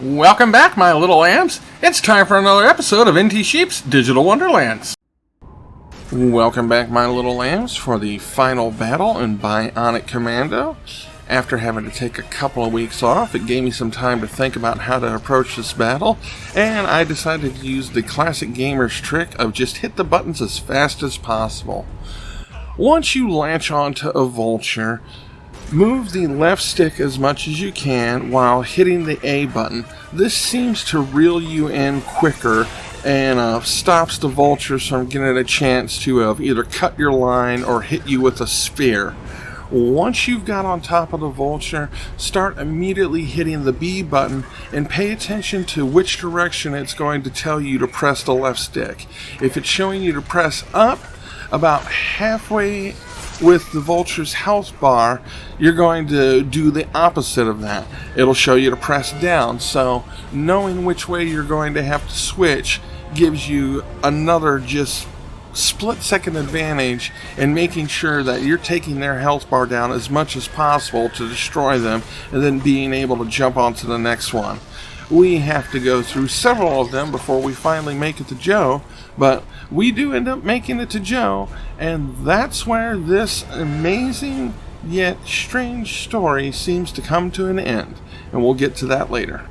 Welcome back, my little lambs. It's time for another episode of NT Sheep's Digital Wonderlands. Welcome back, my little lambs, for the final battle in Bionic Commando. After having to take a couple of weeks off, it gave me some time to think about how to approach this battle, and I decided to use the classic gamer's trick of just hit the buttons as fast as possible. Once you latch onto a vulture, move the left stick as much as you can while hitting the A button. This seems to reel you in quicker and stops the vultures from getting a chance to either cut your line or hit you with a spear. Once you've got on top of the vulture, start immediately hitting the B button and pay attention to which direction it's going to tell you to press the left stick. If it's showing you to press up, about halfway with the vulture's health bar, you're going to do the opposite of that. It'll show you to press down, so knowing which way you're going to have to switch gives you another just split-second advantage in making sure that you're taking their health bar down as much as possible to destroy them, and then being able to jump onto the next one. We have to go through several of them before we finally make it to Joe, but we do end up making it to Joe, and that's where this amazing yet strange story seems to come to an end, and we'll get to that later.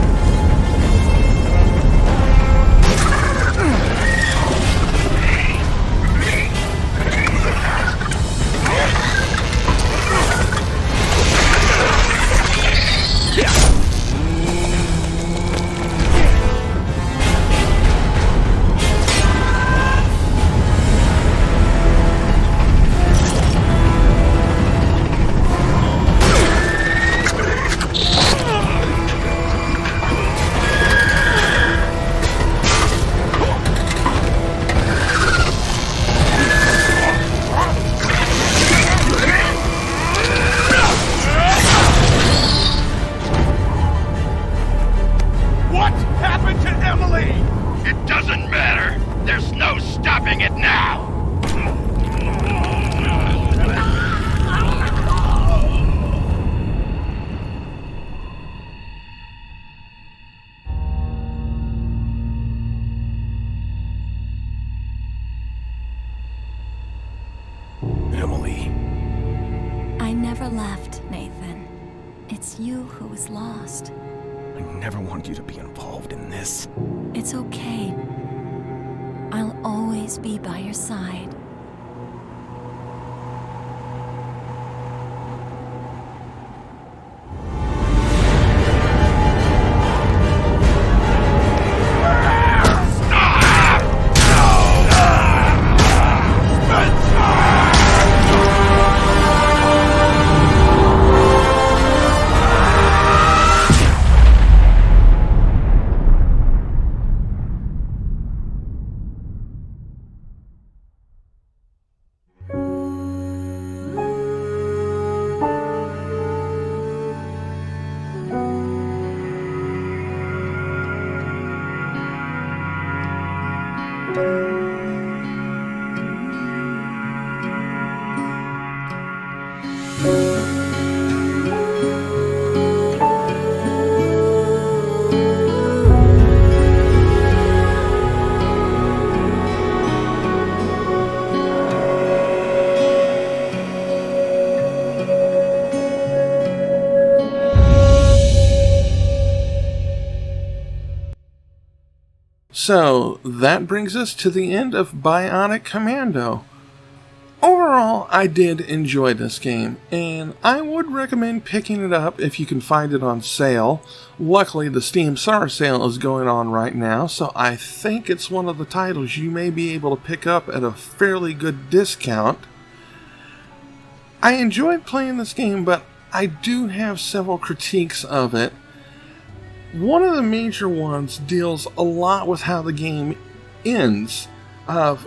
I never left, Nathan. It's you who was lost. I never wanted you to be involved in this. It's okay. I'll always be by your side. So, that brings us to the end of Bionic Commando. Overall, I did enjoy this game, and I would recommend picking it up if you can find it on sale. Luckily, the Steam Summer Sale is going on right now, so I think it's one of the titles you may be able to pick up at a fairly good discount. I enjoyed playing this game, but I do have several critiques of it. One of the major ones deals a lot with how the game ends.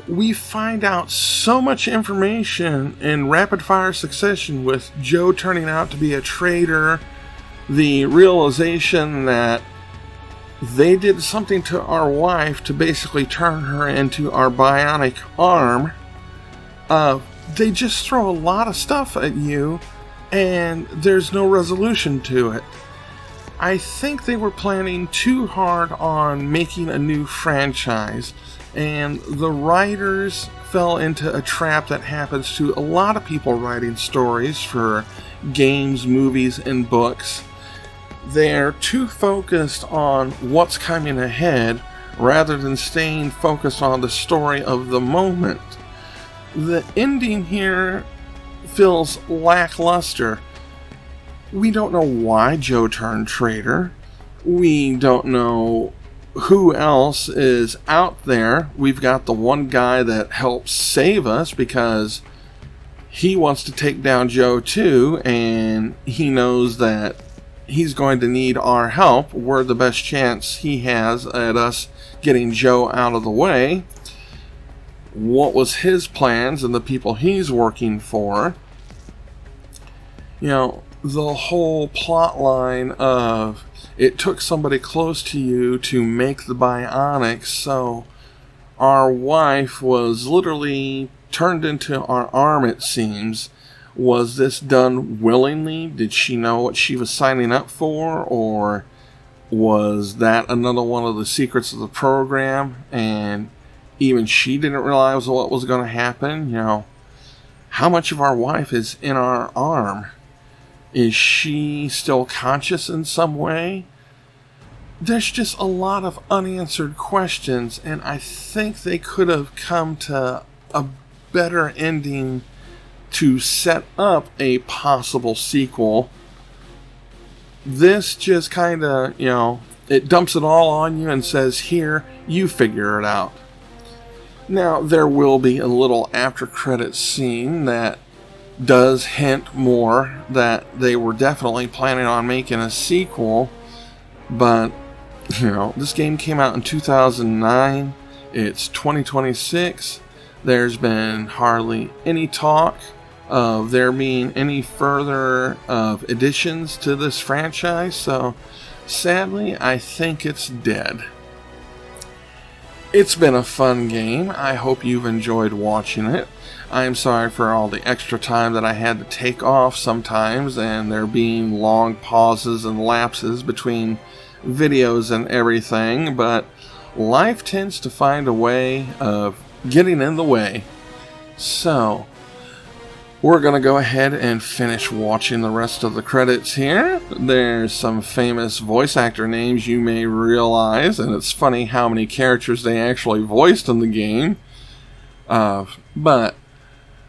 We find out so much information in rapid-fire succession, with Joe turning out to be a traitor, the realization that they did something to our wife to basically turn her into our bionic arm. They just throw a lot of stuff at you, and there's no resolution to it. I think they were planning too hard on making a new franchise, and the writers fell into a trap that happens to a lot of people writing stories for games, movies, and books. They're too focused on what's coming ahead rather than staying focused on the story of the moment. The ending here feels lackluster. We don't know why Joe turned traitor. We don't know who else is out there. We've got the one guy that helps save us because he wants to take down Joe too, and he knows that he's going to need our help. We're the best chance he has at us getting Joe out of the way. What was his plans and the people he's working for? You know, the whole plot line of it took somebody close to you to make the bionics, so our wife was literally turned into our arm, it seems. Was this done willingly? Did she know what she was signing up for? Or was that another one of the secrets of the program and even she didn't realize what was going to happen? You know, how much of our wife is in our arm? Is she still conscious in some way? There's just a lot of unanswered questions, and I think they could have come to a better ending to set up a possible sequel. This just kind of, you know, it dumps it all on you and says, here, you figure it out. Now, there will be a little after credits scene that does hint more that they were definitely planning on making a sequel, but, you know, this game came out in 2009. It's 2026. There's been hardly any talk of there being any further additions to this franchise, so sadly, I think it's dead. It's been a fun game. I hope you've enjoyed watching it. I'm sorry for all the extra time that I had to take off sometimes, and there being long pauses and lapses between videos and everything, but life tends to find a way of getting in the way. So, we're going to go ahead and finish watching the rest of the credits here. There's some famous voice actor names you may realize, and it's funny how many characters they actually voiced in the game. But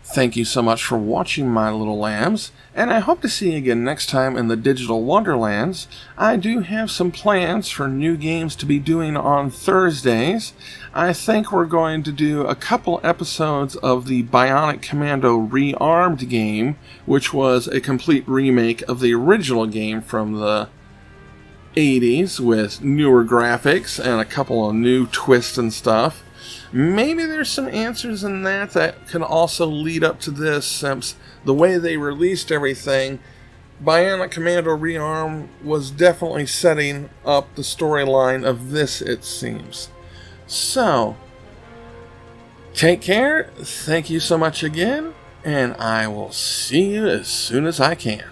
thank you so much for watching, my little lambs, and I hope to see you again next time in the Digital Wonderlands. I do have some plans for new games to be doing on Thursdays. I think we're going to do a couple episodes of the Bionic Commando Rearmed game, which was a complete remake of the original game from the 80s with newer graphics and a couple of new twists and stuff. Maybe there's some answers in that can also lead up to this, since the way they released everything, Bionic Commando Rearm was definitely setting up the storyline of this, it seems. So, take care, thank you so much again, and I will see you as soon as I can.